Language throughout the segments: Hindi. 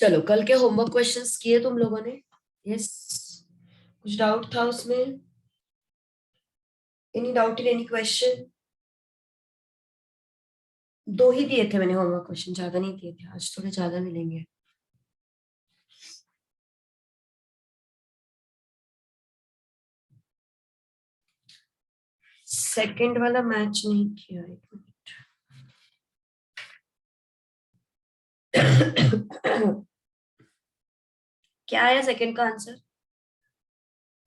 चलो, कल के होमवर्क क्वेश्चंस किए तुम लोगों ने? यस। कुछ डाउट था उसमें? Any doubt in any question? दो ही दिए थे मैंने होमवर्क क्वेश्चन, ज्यादा नहीं दिए थे। आज थोड़े ज्यादा मिलेंगे। सेकंड वाला मैच नहीं किया, एक मिनट। क्या आया सेकंड का answer?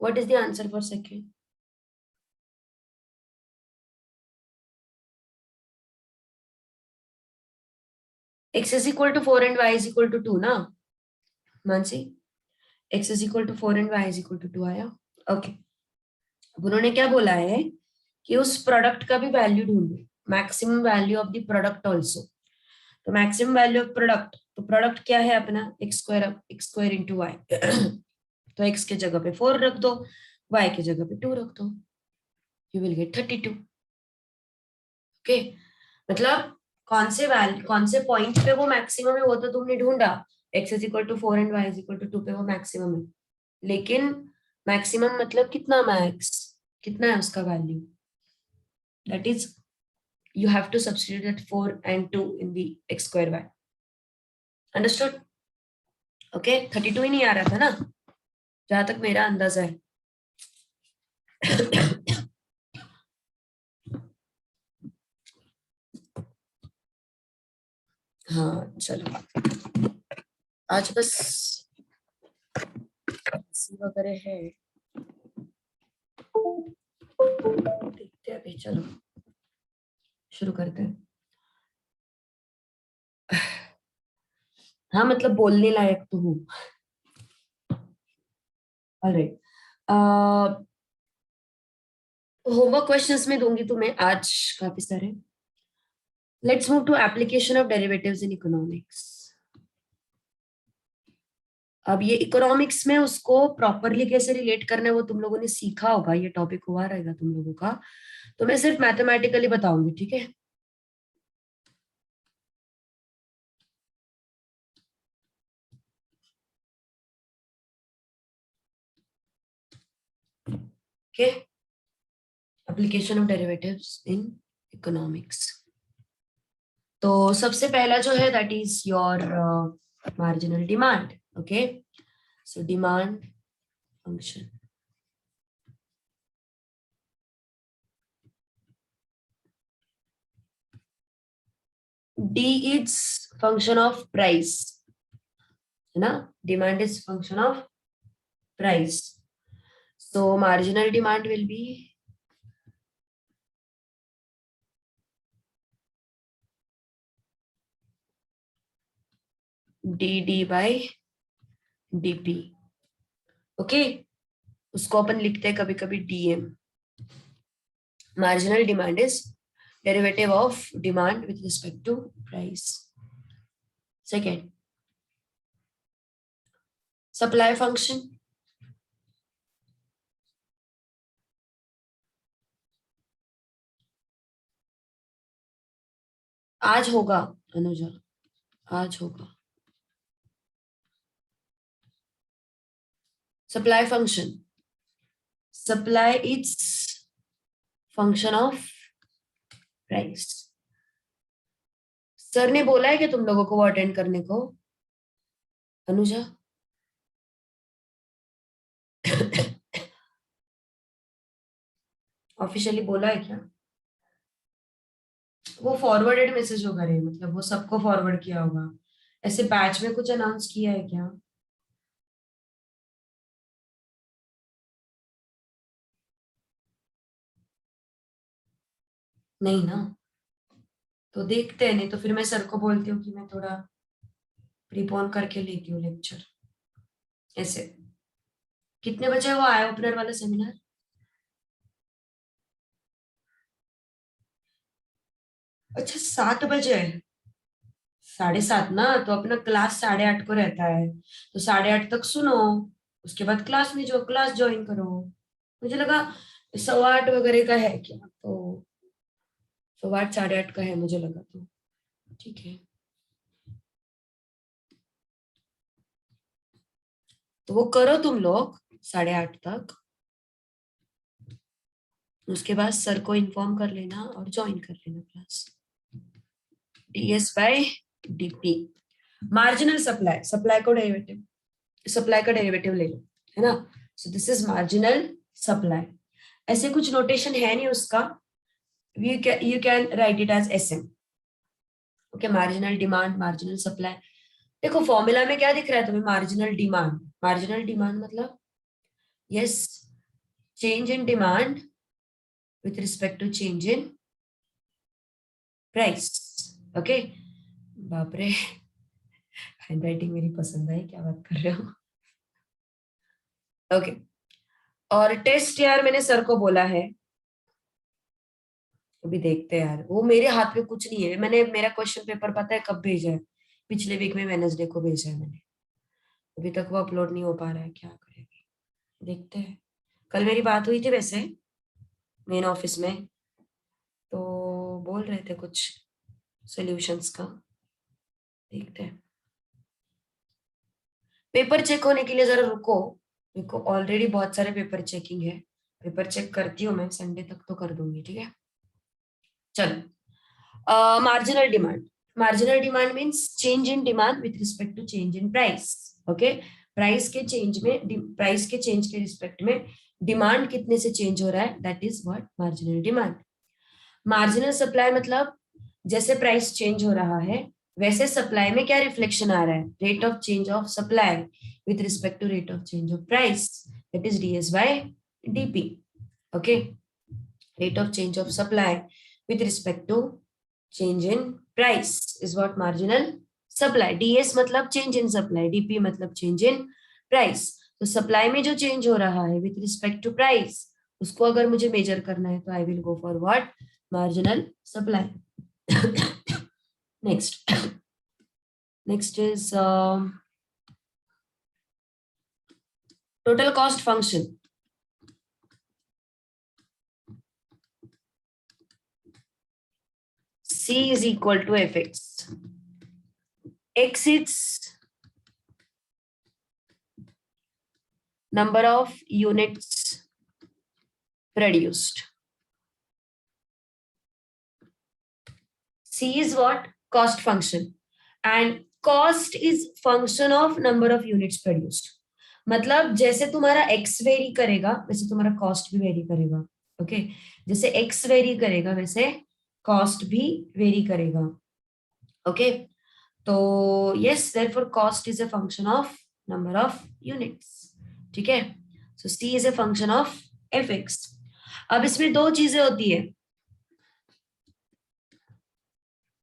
What is the answer for second? x is equal to 4 and y is equal to 2 ना Mansi? x is equal to 4 and y is equal to 2 आया। ओके। अब उन्होंने क्या बोला है कि उस प्रोडक्ट का भी वैल्यू ढूंढो, maximum value of the product also. तो मैक्सिमम वैल्यू ऑफ प्रोडक्ट, तो प्रोडक्ट क्या है अपना? X square into Y. तो x के जगह पे 4 रख दो, y के जगह पे 2 रख दो, यू विल गेट 32। ओके। मतलब कौन से पॉइंट पे वो मैक्सिमम है वो तो तुमने ढूंढा, x is equal to 4 and y is equal to 2 पे वो मैक्सिमम है। लेकिन मैक्सिमम मतलब कितना? मैक्स कितना है उसका value? That is you have to substitute that 4 and 2 in the x square y. Understood? Okay, 32 ही नहीं आ रहा था ना, जहां तक मेरा अंदाजा है। हाँ चलो, आज बस वगैरह है, देखते हैं अभी। चलो शुरू करते हैं। हाँ मतलब बोलने लायक तो हूँ। ऑलराइट। होमवर्क क्वेश्चंस में दूंगी तुम्हें आज काफी सारे। Let's move to application of derivatives in economics. अब ये इकोनॉमिक्स में उसको प्रॉपरली कैसे रिलेट करना है वो तुम लोगों ने सीखा होगा, ये टॉपिक हुआ रहेगा तुम लोगों का। तो मैं सिर्फ मैथमेटिकली बताऊंगी, ठीक है? Okay. Application of derivatives in economics. तो सबसे पहला जो है that is your marginal demand. Okay, so demand function. D is function of price, है ना? Demand is function of price, so marginal demand will be D D by DP. Okay, उसको अपन लिखते हैं कभी कभी DM. Marginal demand is derivative of demand with respect to price. Second, supply function. आज होगा अनुजा, आज होगा। Supply function, supply is function of price. Sir ने बोला है कि तुम लोगों को वो अटेंड करने को, अनुजा? ऑफिशियली बोला है क्या? वो फॉरवर्डेड मैसेज होगा रे, मतलब वो सबको फॉरवर्ड किया होगा। ऐसे बैच में कुछ अनाउंस किया है क्या? नहीं ना? तो देखते हैं, नहीं तो फिर मैं सर को बोलती हूँ कि मैं थोड़ा प्रीपोन करके लेती हूँ लेक्चर। ऐसे कितने बजे वो आया ओपनर वाला सेमिनार? अच्छा 7 बजे। 7:30 ना, तो अपना क्लास 8:30 को रहता है, तो 8:30 तक सुनो, उसके बाद क्लास में जो क्लास ज्वाइन करो। मुझे लगा 8:15 वगैरह का है क्या, तो 8:15 8:30 का है मुझे लगा, तो ठीक है। तो वो करो तुम लोग 8:30 तक, उसके बाद सर को इन्फॉर्म कर लेना और ज्वाइन कर लेना class. ds by dp, marginal supply, supply का डेरिवेटिव ले लो, है ना। So this is marginal supply. ऐसे कुछ नोटेशन है नहीं उसका, you can write it as SM। Okay, marginal demand, marginal supply. देखो फॉर्मूला में क्या दिख रहा है तुम्हें, मार्जिनल डिमांड मतलब yes, change in demand with respect to change in price। Okay, बाप रे, हैंडराइटिंग मेरी पसंद है, क्या बात कर रहे हो। ओके, और टेस्ट यार मैंने सर को बोला है, अभी देखते हैं यार, वो मेरे हाथ में कुछ नहीं है। मैंने मेरा क्वेश्चन पेपर पता है कब भेजा है, पिछले वीक में वेडनेसडे को भेजा है मैंने, अभी तक वो अपलोड नहीं हो पा रहा है, क्या करेंगे देखते हैं। कल मेरी बात हुई थी वैसे मेन ऑफिस में, तो बोल रहे थे कुछ सॉल्यूशंस का, देखते हैं। पेपर चेक होने के लिए जरा रुको, मेरे को ऑलरेडी बहुत सारे पेपर चेकिंग है, पेपर चेक करती हूँ मैं, संडे तक तो कर दूंगी, ठीक है। चलो, marginal demand means change in demand with respect to change in price. Okay, price के चेंज के रिस्पेक्ट में डिमांड कितने से चेंज हो रहा है, that is what marginal demand. Marginal supply मतलब जैसे प्राइस चेंज हो रहा है वैसे सप्लाई में क्या रिफ्लेक्शन आ रहा है, rate of change of supply with respect to rate of change of price, that is ds by dp। Okay, rate of change of supply with respect to change in price is what marginal supply। ds मतलब change in supply, dp मतलब change in price। तो सप्लाई में जो चेंज हो रहा है with respect to price, उसको अगर मुझे मेजर करना है तो I will go for what, marginal supply। next is total cost function। C is equal to fx, x is number of units produced, C is what, cost function, and cost is function of number of units produced। मतलब जैसे तुम्हारा x वेरी करेगा वैसे तुम्हारा कॉस्ट भी वेरी करेगा। ओके, जैसे x वेरी करेगा वैसे कॉस्ट भी वेरी करेगा। ओके, तो yes therefore cost is a function of number of units, ठीक है। सो c is a function of fx। अब इसमें दो चीजें होती है,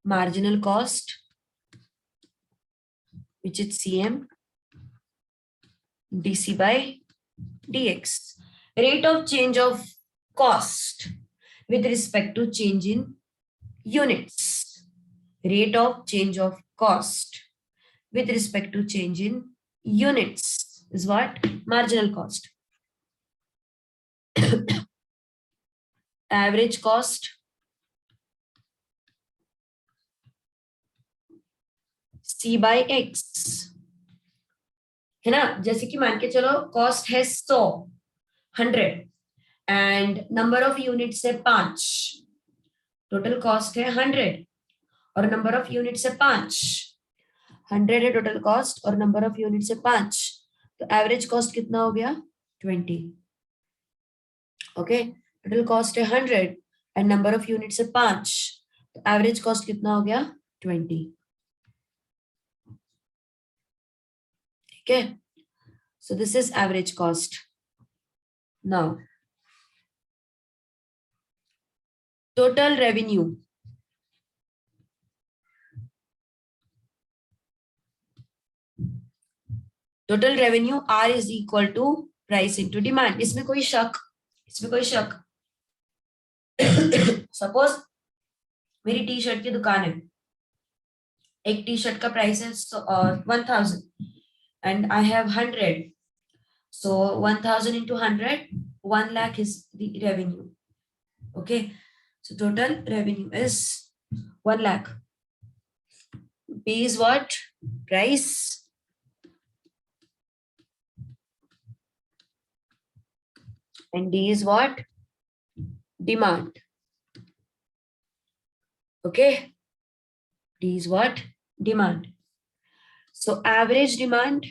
marginal cost which is cm dc by dx, rate of change of cost with respect to change in units, rate of change of cost with respect to change in units is what, marginal cost। average cost c by x, है ना। जैसे कि मान के चलो कॉस्ट है 100 एंड नंबर ऑफ यूनिट्स है 5, टोटल कॉस्ट है 100 और नंबर ऑफ यूनिट्स है 5, 100 है टोटल कॉस्ट और नंबर ऑफ यूनिट्स है 5, तो एवरेज कॉस्ट कितना हो गया 20। ओके, टोटल कॉस्ट है 100 एंड नंबर ऑफ यूनिट्स है 5, तो एवरेज कॉस्ट कितना हो गया 20। ठीक है, so this is average cost। now total revenue, total revenue R is equal to price into demand। इसमें कोई शक, सपोज मेरी टी शर्ट की दुकान है, एक टी शर्ट का प्राइस है 1000 and I have 100, so 1000 into 100, 1 lakh is the revenue। okay, so total revenue is 1 lakh। B is what, price and D is what? Demand. Okay, D is what? Demand. So average demand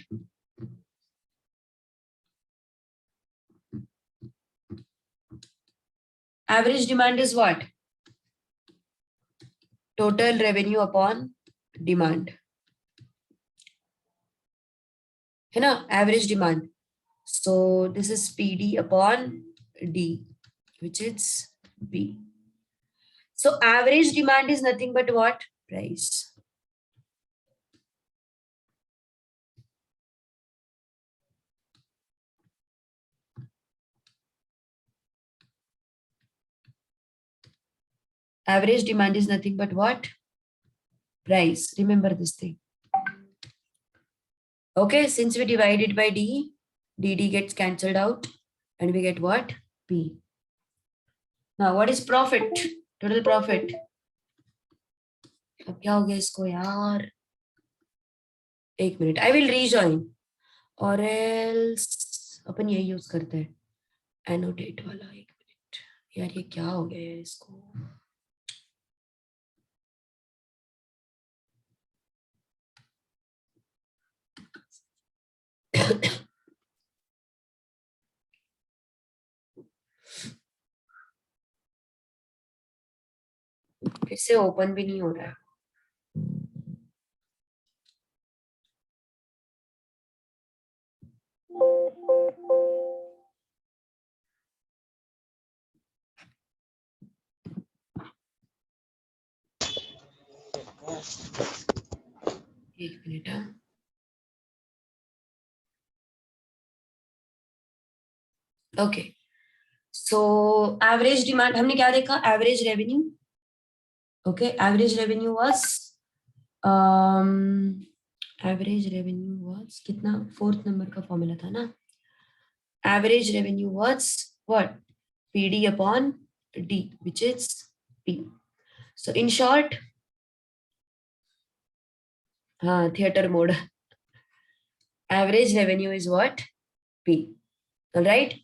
is what? Total revenue upon demand. है ना? Average demand. So this is PD upon D, which is B. So average demand is nothing but what? Price. Average demand is nothing but what? Price. Remember this thing. Okay, since we divide it by D, DD gets cancelled out and we get what? P. Now what is profit? Total profit. अब क्या हो गया इसको यार? एक मिनट, I will rejoin और else अपन यही यूज करते हैं एनोटेट वाला. एक मिनट यार, ये क्या हो गया है इसको? फिर से ओपन भी नहीं हो रहा है. एक minute. Okay, so average demand हमने क्या देखा? Average revenue. Okay, average revenue was कितना? 4th नंबर का फॉर्मूला था ना. Average revenue was what? PD upon D, which is P. So in short, theater mode. Average revenue is what? P. All right.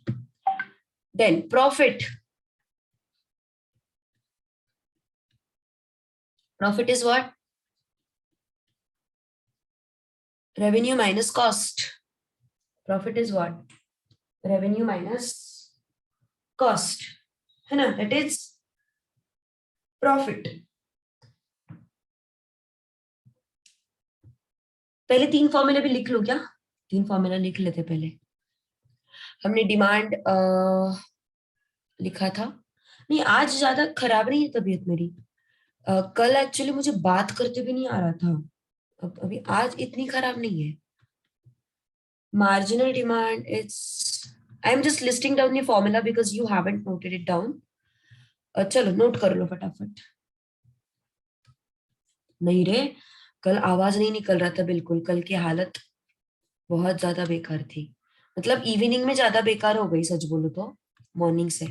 Then profit. Profit is what? Revenue minus cost. Profit is what? Revenue minus cost. है ना? That is profit. पहले 3 फॉर्मूले भी लिख लो क्या? 3 फॉर्मूला लिख लेते पहले. हमने डिमांड लिखा था. नहीं, आज ज्यादा खराब नहीं है तबीयत मेरी. कल एक्चुअली मुझे बात करते भी नहीं आ रहा था. अब अभी आज इतनी खराब नहीं है. Marginal demand is, I am just listing down the formula because you haven't noted it down. चलो नोट कर लो फटाफट. नहीं रे, कल आवाज नहीं निकल रहा था बिल्कुल. कल की हालत बहुत ज्यादा बेकार थी. मतलब इवनिंग में ज्यादा बेकार हो गई सच बोलूं तो, मॉर्निंग से.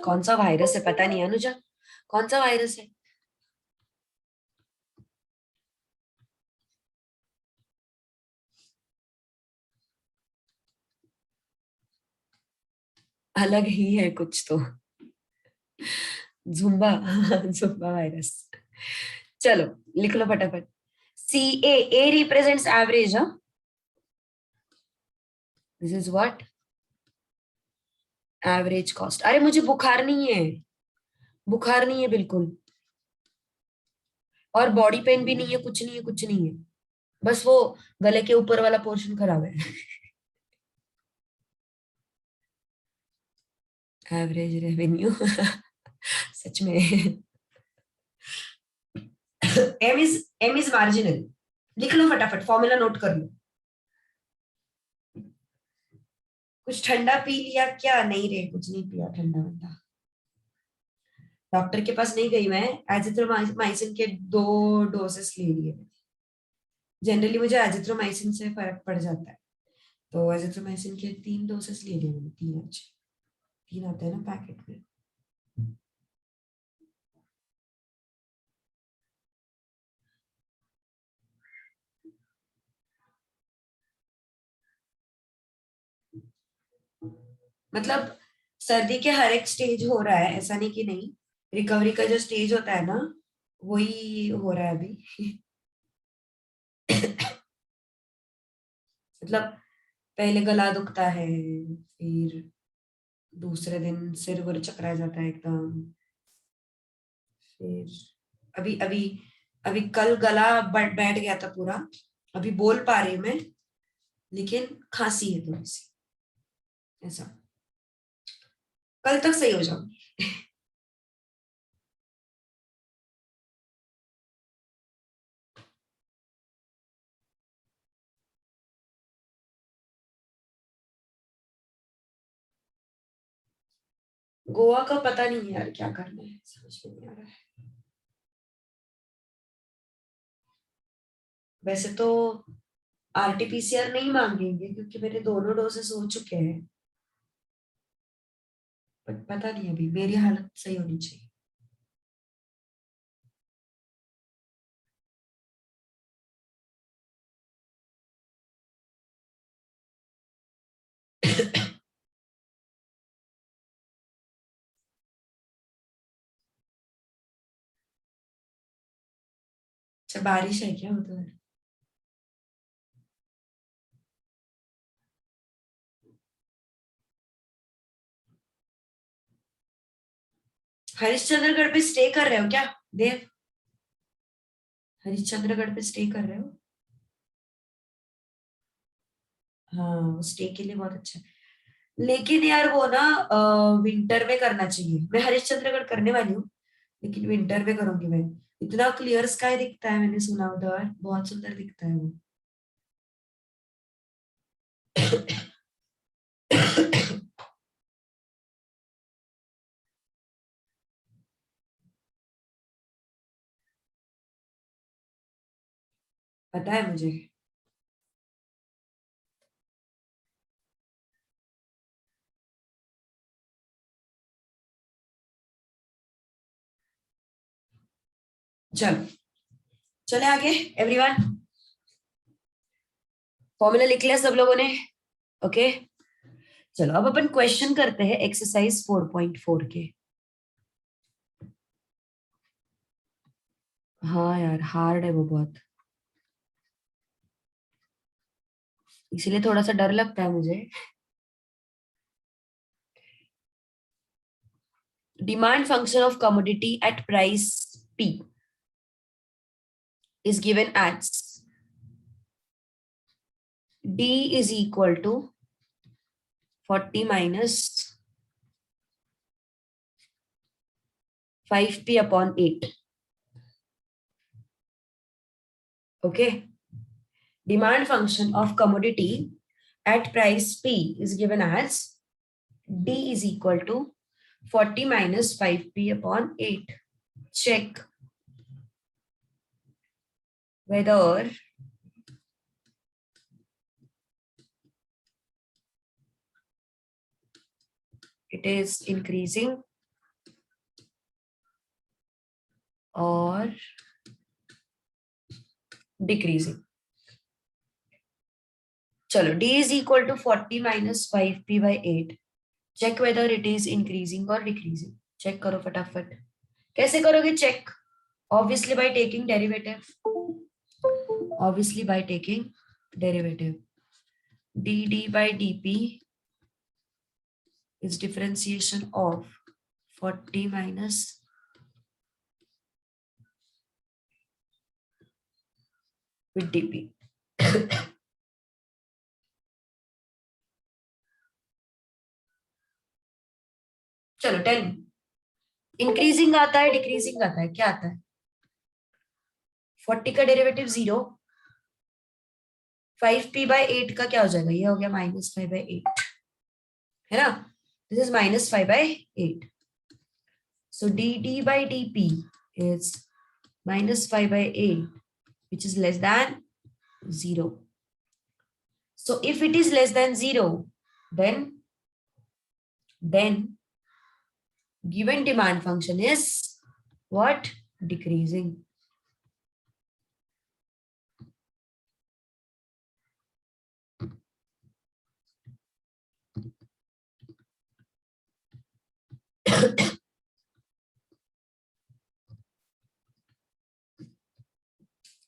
कौन सा वायरस है पता नहीं अनुजा, कौन सा वायरस है? अलग ही है कुछ तो. जुम्बा. Zumba virus. चलो लिख लो फटाफट. A represents average. This is what? Average cost. अरे मुझे बुखार नहीं है, बुखार नहीं है बिल्कुल, और बॉडी पेन भी नहीं है, कुछ नहीं है, कुछ नहीं है. बस वो गले के ऊपर वाला पोर्शन खराब है. Average revenue. सच में. M is marginal. लिख लो फटाफट, फॉर्मूला नोट कर लो. कुछ ठंडा पी लिया क्या? नहीं रे, कुछ नहीं पिया ठंडा वंडा. डॉक्टर के पास नहीं गई मैं. एजिथ्रोमाइसिन के 2 डोसेस ले लिए. जनरली मुझे एजिथ्रोमाइसिन से फर्क पड़ जाता है, तो एजिथ्रोमाइसिन के 3 डोसेस ले लिए मैंने. 3 अच्छे, 3 आते हैं ना पैकेट में. मतलब सर्दी के हर एक स्टेज हो रहा है, ऐसा नहीं कि नहीं। रिकवरी का जो स्टेज होता है ना, वही हो रहा है अभी। मतलब पहले गला दुखता है, फिर दूसरे दिन सिर विर चकरा जाता है एकदम, फिर अभी अभी अभी कल गला बैठ गया था पूरा। अभी बोल पा रही हूँ मैं, लेकिन खांसी है थोड़ी सी, ऐसा। कल तक सही हो जाऊंगी। गोवा का पता नहीं है यार, क्या करना है समझ में नहीं आ रहा है। वैसे तो आरटीपीसीआर नहीं मांगेंगे क्योंकि मेरे दोनों डोजेस हो चुके हैं, बट पता नहीं, अभी मेरी हालत सही होनी चाहिए। अच्छा, बारिश है क्या उधर? हरिश्चंद्रगढ़ पे स्टे कर रहे हो क्या देव? हरिश्चंद्रगढ़ पे स्टे कर रहे हो? हाँ, स्टे के लिए बहुत अच्छा है। लेकिन यार वो ना विंटर में करना चाहिए। मैं हरिश्चंद्रगढ़ करने वाली हूँ, लेकिन विंटर में करूंगी मैं। इतना क्लियर स्काई दिखता है, मैंने सुना उधर बहुत सुंदर दिखता है वो। पता है मुझे। चलो, चले आगे एवरीवन। फॉर्मूला लिख लिया सब लोगों ने? ओके, चलो अब अपन क्वेश्चन करते हैं एक्सरसाइज 4.4 के। हाँ यार, हार्ड है वो बहुत, इसीलिए थोड़ा सा डर लगता है मुझे। Demand function of commodity at price P is given as D is equal to 40 minus 5P upon 8. Okay. Demand function of commodity at price P is given as D is equal to 40 minus 5P upon 8. Check whether it is increasing or decreasing. चलो, D is equal to 40 minus 5P by 8. Check whether it is increasing or decreasing. Check करो फटाफट। कैसे करोगे check? Obviously by taking derivative. Obviously by taking derivative. dd by dp is differentiation of 40 minus with dp. चलो, टेल। इंक्रीजिंग आता है, डिक्रीजिंग आता है, क्या आता है? 40 का डेरिवेटिव 0, 5p बाई 8 का क्या हो जाएगा? ये हो गया -5/8, है ना? This is -5/8. So dd by dp is -5/8, which is less than 0. So if it is less than 0, then given demand function is what? Decreasing.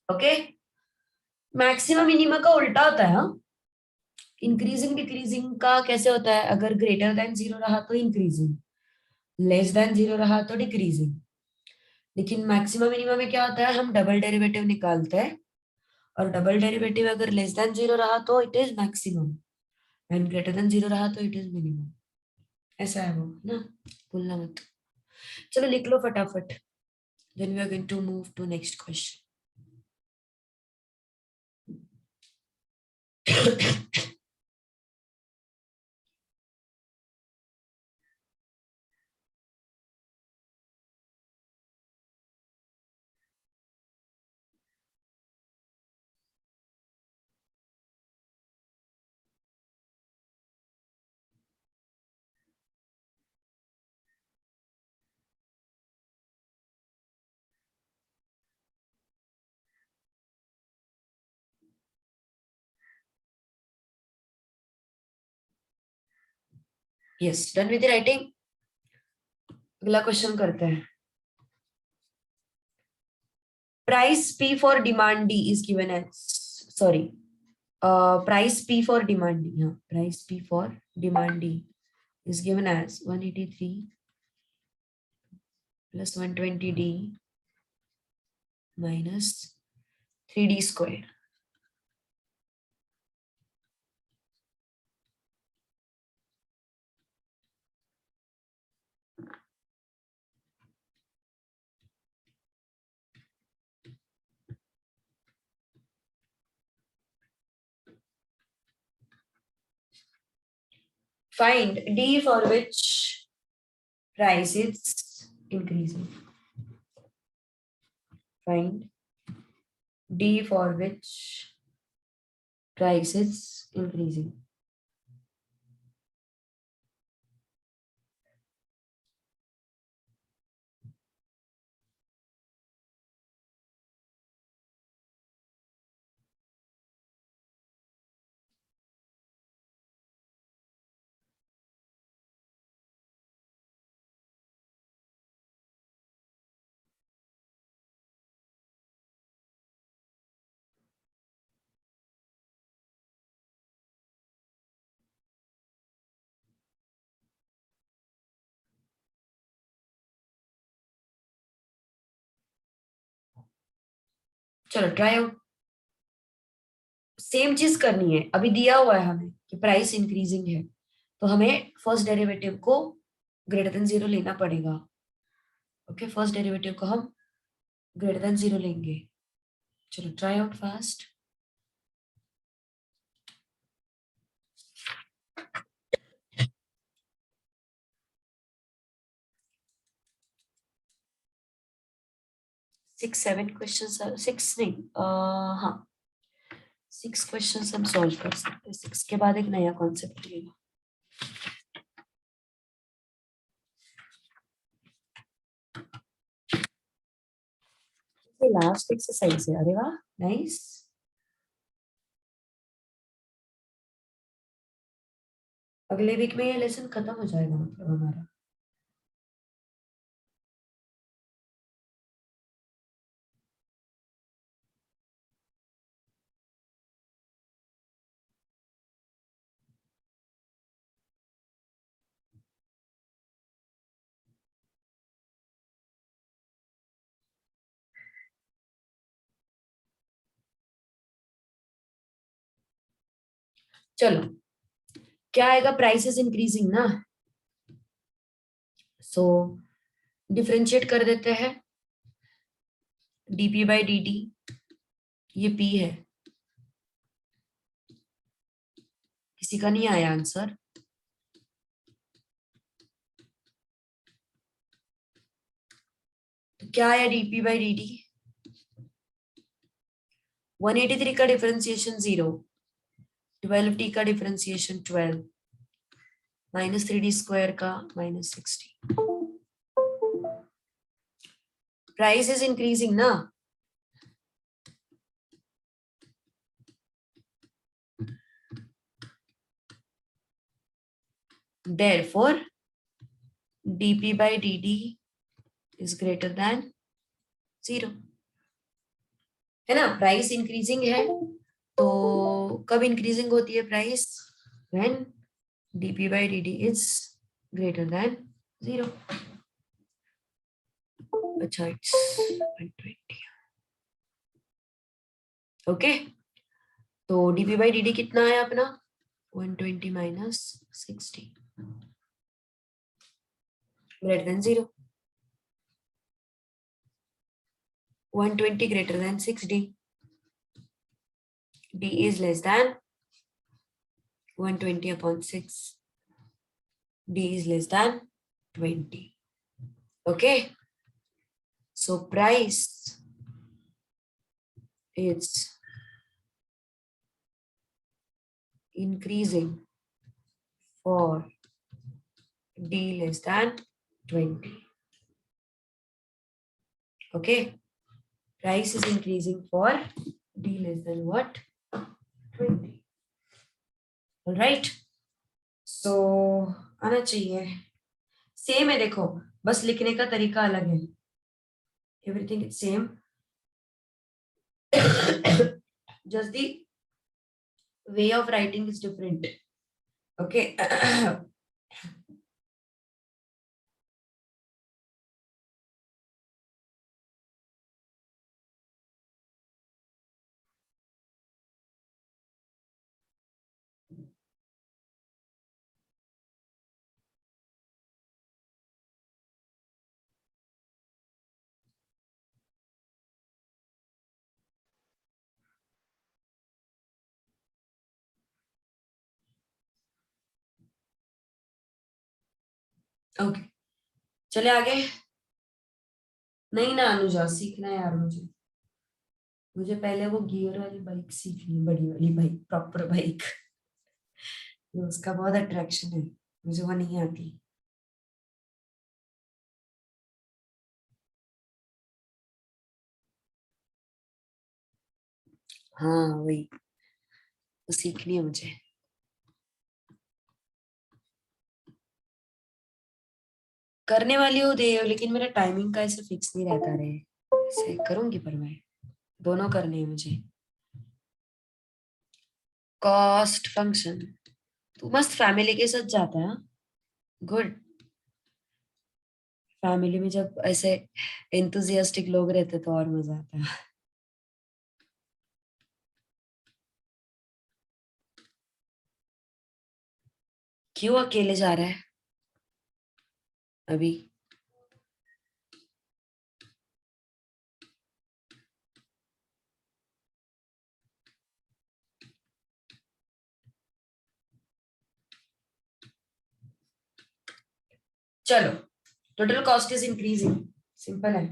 Okay, maximum minimum का उल्टा होता है। हाँ, इंक्रीजिंग डिक्रीजिंग का कैसे होता है? अगर ग्रेटर देन जीरो रहा तो इंक्रीजिंग, लेस देन जीरो रहा तो डिक्रीजिंग। लेकिन मैक्सिमम मिनिमम में क्या होता है? हम डबल डेरिवेटिव निकालते हैं, और डबल डेरिवेटिव अगर लेस देन जीरो रहा तो it is maximum, and greater than zero रहा तो इट इज मिनिमम। ऐसा है वो ना, भूलना मत। चलो लिख लो फटाफट, then we are going to move to next question. Yes, done with writing. अगला क्वेश्चन करते हैं। Price P for demand D is given as, sorry, price P for demand D, हाँ, price P for demand D is given as 183 plus 120d minus 3d square. Find d for which price is increasing. Find d for which price is increasing. चलो ट्राई आउट। सेम चीज करनी है, अभी दिया हुआ है हमें कि प्राइस इंक्रीजिंग है, तो हमें फर्स्ट डेरिवेटिव को ग्रेटर देन जीरो लेना पड़ेगा। ओके, फर्स्ट डेरिवेटिव को हम ग्रेटर देन जीरो लेंगे। चलो try out fast. Six seven question, six नहीं, हाँ, सिक्स क्वेश्चन हम सॉल्व कर सकते हैं। सिक्स के बाद एक नया कॉन्सेप्ट लेगा। लास्ट एक्सरसाइज है, अरे वाह, नाइस। अगले वीक में ये लेसन खत्म हो जाएगा मतलब हमारा। चलो, क्या आएगा? प्राइस इज इंक्रीजिंग ना, सो डिफरेंशिएट कर देते हैं। डीपी बाई डी टी, ये पी है। किसी का नहीं आया आंसर? तो क्या आया डीपी बाई डी टी? 183 का डिफरेंशिएशन 0, 12t का डिफरेंशिएशन 12, माइनस 3d स्क्वायर का माइनस 60। प्राइस इज इंक्रीजिंग ना, therefore dp by dt is greater than 0। है ना, प्राइस इंक्रीजिंग है, तो कब इंक्रीजिंग होती है price, when dp by dt is greater than 0. अच्छा, इट्स 120. ओके, तो dp by dt कितना है अपना, 120 minus 60 greater than 0. 120 greater than 60. d is less than 120 upon 6. d is less than 20. Okay, so price is increasing for d less than 20. Okay, price is increasing for d less than what, 20. All right, so आना चाहिए, सेम है, देखो बस लिखने का तरीका अलग है, everything is same, just the way of writing is different. Okay. Okay, चले आगे। नहीं ना अनुजा, सीखना है यार मुझे, मुझे पहले वो गियर वाली बाइक सीखनी, बड़ी वाली बाइक, प्रॉपर बाइक, उसका बहुत अट्रैक्शन है, मुझे वो नहीं आती। हाँ वही, वो सीखनी है मुझे। करने वाली हो दे, लेकिन मेरा टाइमिंग का ऐसे फिक्स नहीं रहता रे, ऐसे करूंगी पर मैं, दोनों करने हैं मुझे। कॉस्ट फंक्शन, तू मस्त फैमिली के साथ जाता है, गुड। फैमिली में जब ऐसे एंथुजियास्टिक लोग रहते तो और मजा आता है। क्यों अकेले जा रहा है अभी? चलो, total cost is increasing, simple है।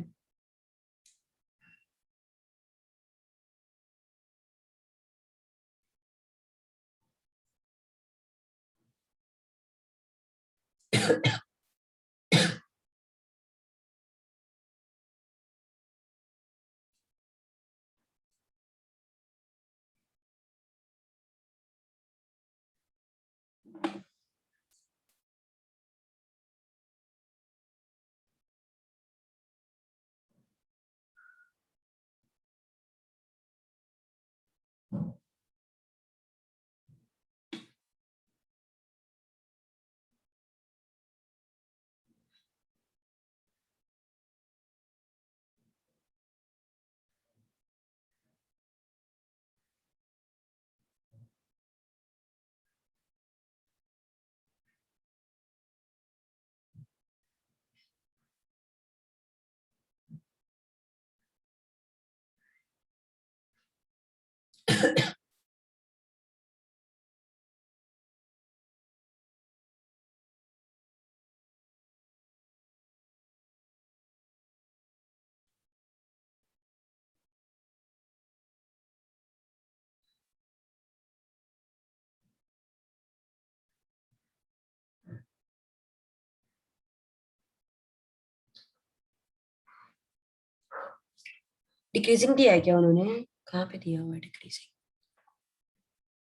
डिक्रीजिंग दिया है क्या उन्होंने, कहाँ पे दिया हुआ है decreasing?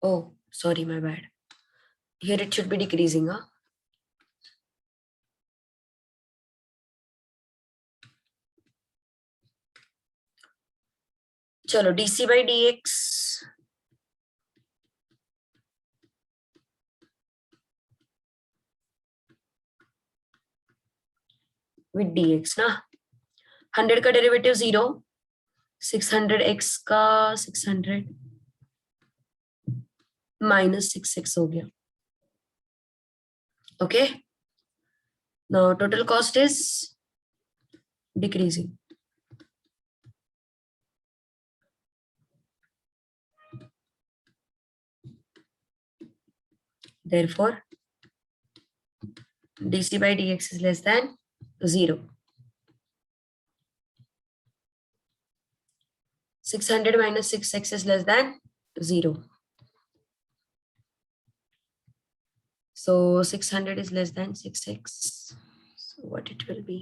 Oh sorry, my bad, here it should be decreasing. हाँ, चलो dc by dx with dx ना, 100 का डेरिवेटिव 0, 600x का 600 माइनस 6x हो गया. Okay, now total cost is decreasing. Therefore, dc by dx is less than 0. 600 minus 6x is less than 0. So 600 is less than 6x. So what it will be?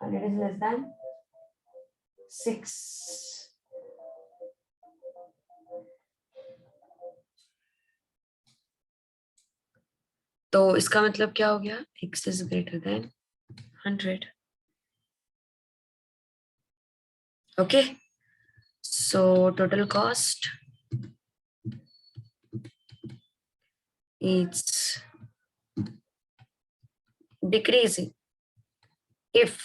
100 is less than 6. तो इसका मतलब क्या हो गया? x is greater than 100. Okay. So total cost is decreasing if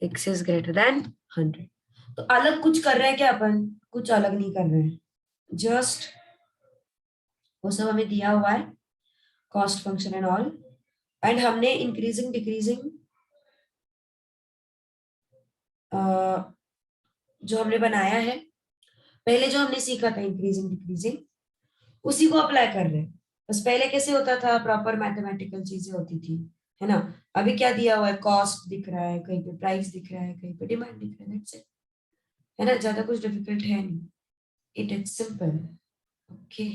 x is greater than 100. तो अलग कुछ कर रहे हैं क्या अपन? कुछ अलग नहीं कर रहे हैं, जस्ट वो सब हमें दिया हुआ है, cost function and all, and हमने इंक्रीजिंग डिक्रीजिंग जो हमने बनाया है, पहले जो हमने सीखा था इंक्रीजिंग डिक्रीजिंग, उसी को अप्लाई कर रहे हैं. बस पहले कैसे होता था, प्रॉपर मैथमेटिकल चीजें होती थी, है ना. अभी क्या दिया हुआ है, कॉस्ट दिख रहा है, कहीं पे प्राइस दिख रहा है, कहीं पे डिमांड दिख रहा है, दैट्स इट, है ना. ज्यादा कुछ डिफिकल्ट है नहीं, it is simple. Okay,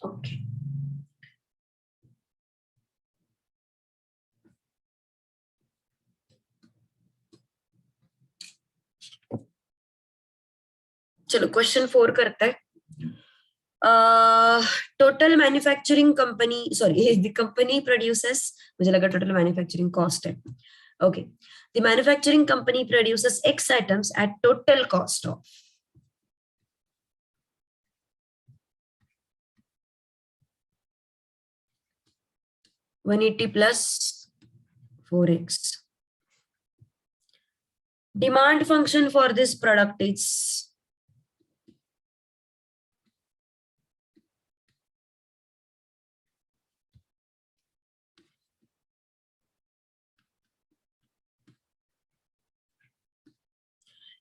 okay. चलो क्वेश्चन 4 करते हैं. Total manufacturing company, sorry the company produces, मुझे लगा टोटल मैन्युफैक्चरिंग कॉस्ट है. Okay, the manufacturing company produces x items eight total cost of 180 plus 4x. Demand function for this product is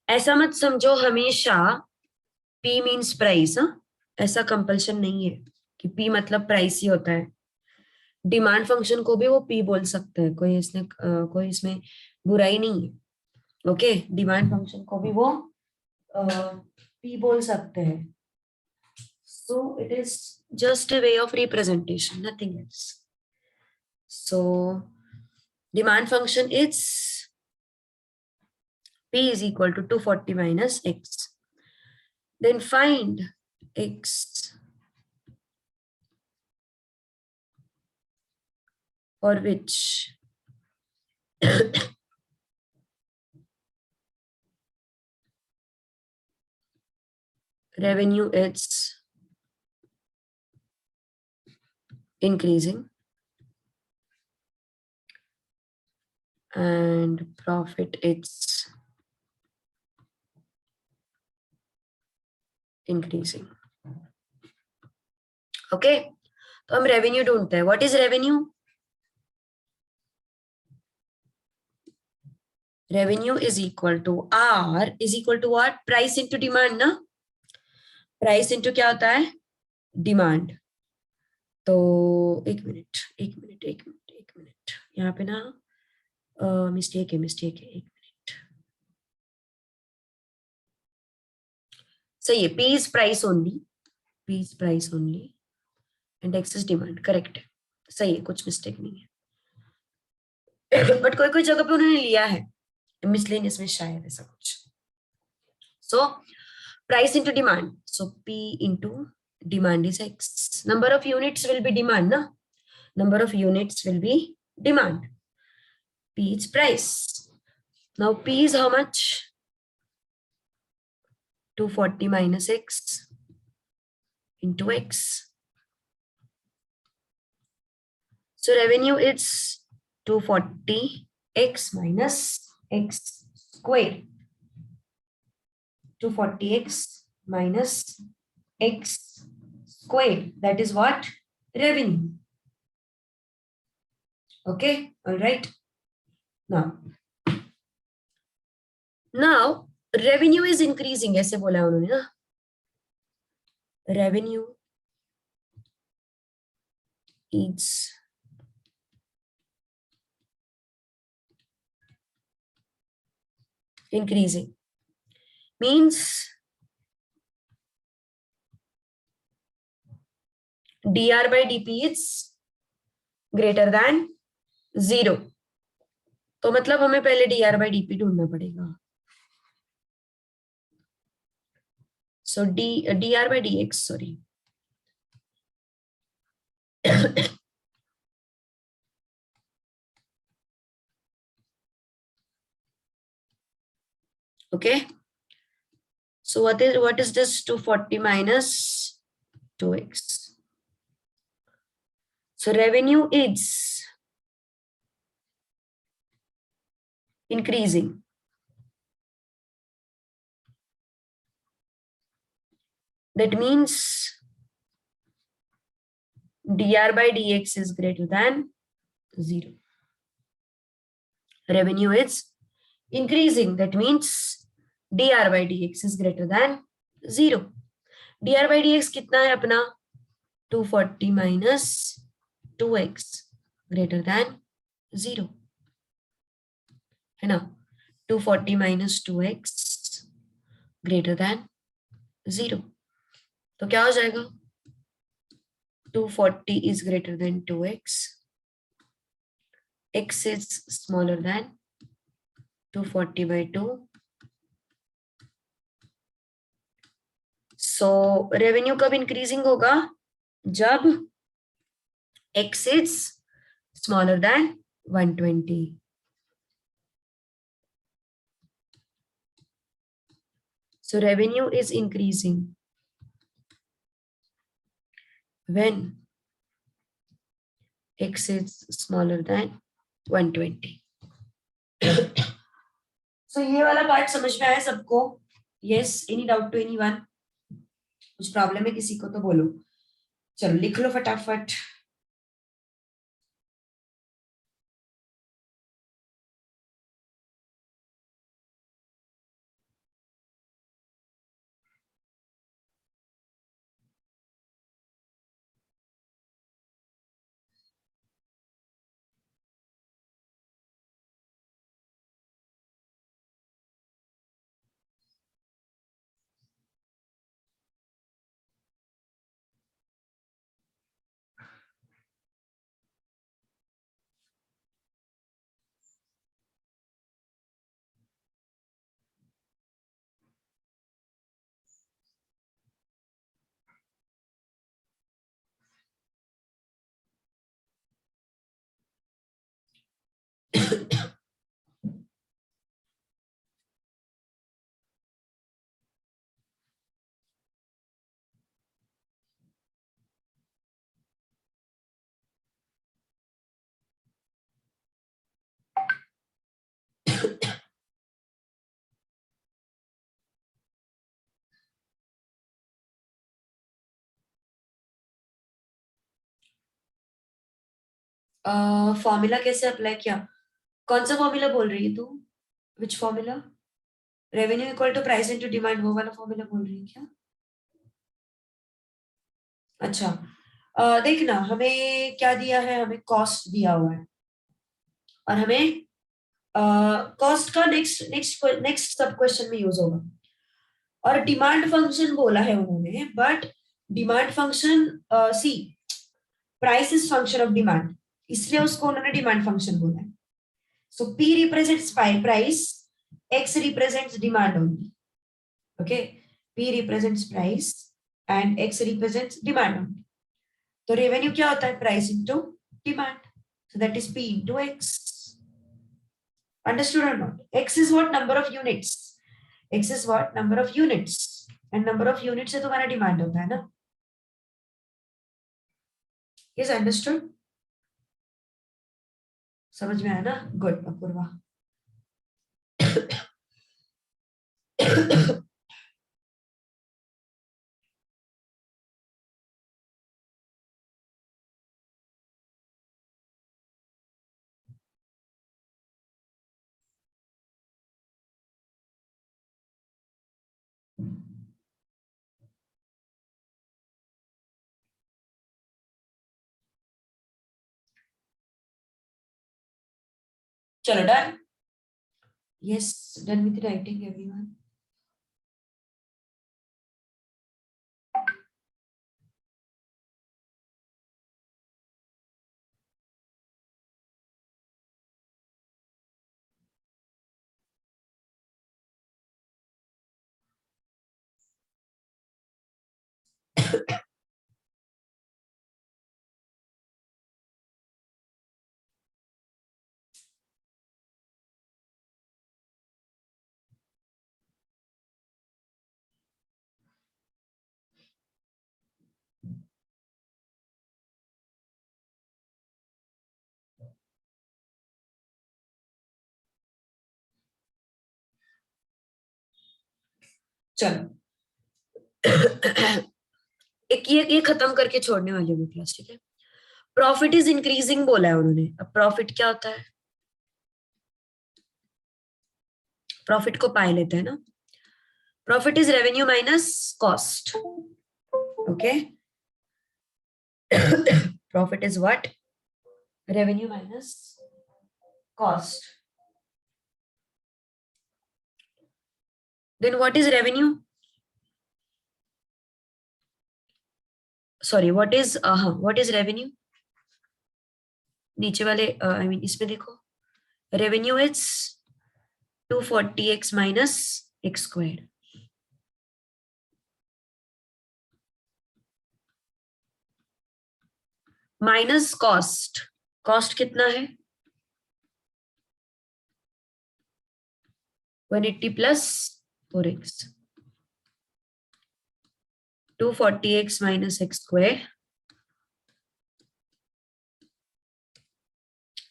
ऐसा मत समझो हमेशा P मीन्स प्राइस. ऐसा कंपल्शन नहीं है कि P मतलब प्राइस ही होता है. डिमांड फंक्शन को भी वो P बोल सकते हैं, कोई इसमें बुराई नहीं है. ओके, डिमांड फंक्शन को भी वो P बोल सकते हैं. So it is just a way of representation, nothing else. So demand function is P is equal to 240 minus X. Then find X for which revenue is increasing and profit is increasing. Okay, तो हम रेवेन्यू ढूंढते हैं. What is revenue? Revenue is equal to R is equal to what? Price into demand ना. प्राइस इंटू क्या होता है? डिमांड. तो एक मिनट एक मिनट एक मिनट एक मिनट, यहाँ पे ना मिस्टेक है. एक मिनट. सही है, P is price only, P is price only and X is demand, correct है, सही है, कुछ मिस्टेक नहीं है। बट कोई कोई जगह पे उन्होंने लिया है मिसलेनियस में शायद ऐसा कुछ। So price into demand, so P into demand is X, number of units will be demand ना, number of units will be demand. P is price. Now P is how much? 240 minus X into X. So revenue is 240 X minus X square. 240 X minus X square. That is what? Revenue. Okay, all right. Now revenue is increasing, ऐसे बोला है उन्होंने ना, revenue is increasing, means dr by dp is greater than 0, तो मतलब हमें पहले dr by dp ढूंढना पड़ेगा। So dr by dx, sorry, okay, so what is this 240 minus 2x? So revenue is increasing, that means dr by dx is greater than 0. Revenue is increasing, that means dr by dx is greater than 0. dr by dx कितना है अपना? 240 minus 2x greater than 0, है ना? 240 minus 2x greater than 0, तो क्या हो जाएगा? 240 is greater than 2x, x is smaller than 240 by 2. So revenue कब increasing होगा? जब x is smaller than 120. So revenue is increasing when x is smaller than 120. So ये वाला पार्ट समझ में आया सबको? Yes, any doubt to anyone? कुछ प्रॉब्लम है किसी को तो बोलो, चलो लिख लो फटाफट। फॉर्मूला कैसे अप्लाई किया? कौन सा फॉर्मूला बोल रही है तू? Which formula? Revenue equal to price into demand, वो वाला फॉर्मूला बोल रही है क्या? अच्छा, देखना हमें क्या दिया है, हमें कॉस्ट दिया हुआ है और हमें कॉस्ट का नेक्स्ट नेक्स्ट नेक्स्ट सब क्वेश्चन में यूज होगा। और डिमांड फंक्शन बोला है उन्होंने, but demand function see price is function of demand, इसलिए उसको उन्होंने डिमांड फंक्शन बोला है. So P represents price, X represents demand only. Okay, P represents price and X represents demand only. तो रेवेन्यू क्या होता है? Price into demand. So that is P into X. Understood or not? X is what? Number of units. X is what? Number of units. And number of units से तुम्हारा डिमांड होता है ना. Yes, understood? समझ में आया ना? गुड अपूर्वा. चलो done. Yes, done with writing everyone. चलो एक ये खत्म करके छोड़ने वाली हूँ क्लास, ठीक है. प्रॉफिट इज इंक्रीजिंग बोला है उन्होंने. अब प्रॉफिट क्या होता है? प्रॉफिट को पाए लेते हैं ना. Profit is revenue minus cost. Okay, profit is what? Revenue minus cost. Then what is revenue? Sorry, what is revenue? नीचे वाले I mean इसमें देखो, revenue is 240x minus x squared. Minus cost. Cost कितना है? 180 plus 4x. 240x minus x square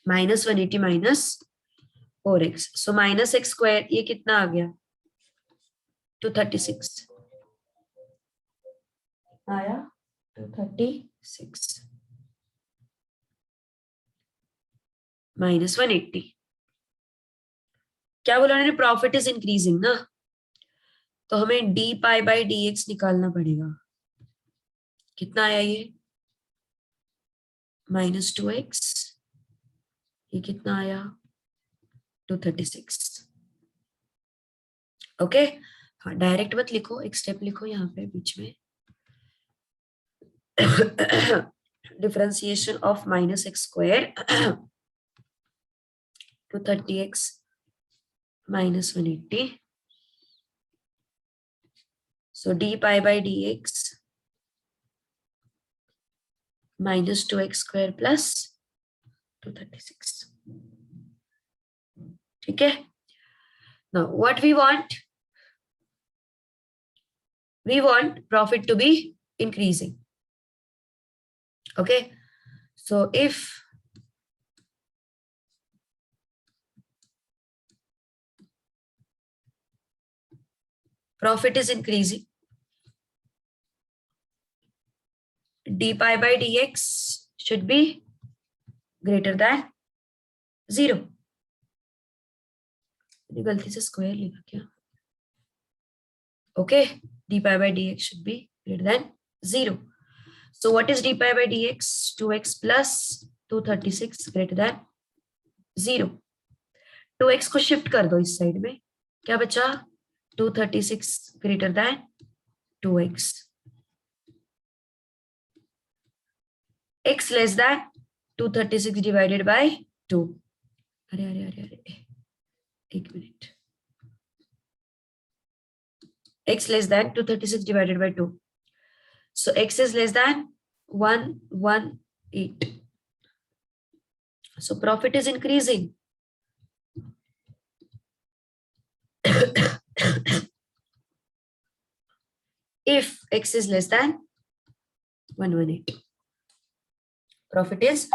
minus 180 minus 4x. So minus x square ये कितना आ गया? 236 आया. 236 minus 180. क्या बोला उन्होंने? प्रॉफिट इज इंक्रीजिंग ना, तो हमें D pi by D x निकालना पड़ेगा. कितना आया ये? Minus 2x. ये कितना आया? 236. ओके, हाँ डायरेक्ट मत लिखो, एक स्टेप लिखो यहाँ पे बीच में. Differentiation of minus x square two 30x minus 180. So d pi by dx minus 2x square plus 236. ठीक है. Now what we want? We want profit to be increasing. Okay. So if profit is increasing, d pi by dx should be greater than 0. गलती से स्क्वायर लिखा क्या? Okay, d pi by dx should be greater than 0. So what is d pi by dx? 2x plus 236 greater than 0. 2x को शिफ्ट कर दो इस साइड में, क्या बचा? 236 greater than 2x. X less than 236 divided by 2. अरे अरे अरे अरे, एक minute. X less than 236 divided by 2. So x is less than 118. So profit is increasing. If x is less than 118, profit is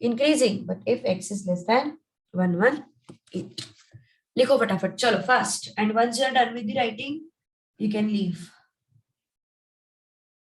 increasing. But if x is less than 118, लिखो फटाफट, चलो fast. And once you are done with the writing, you can leave.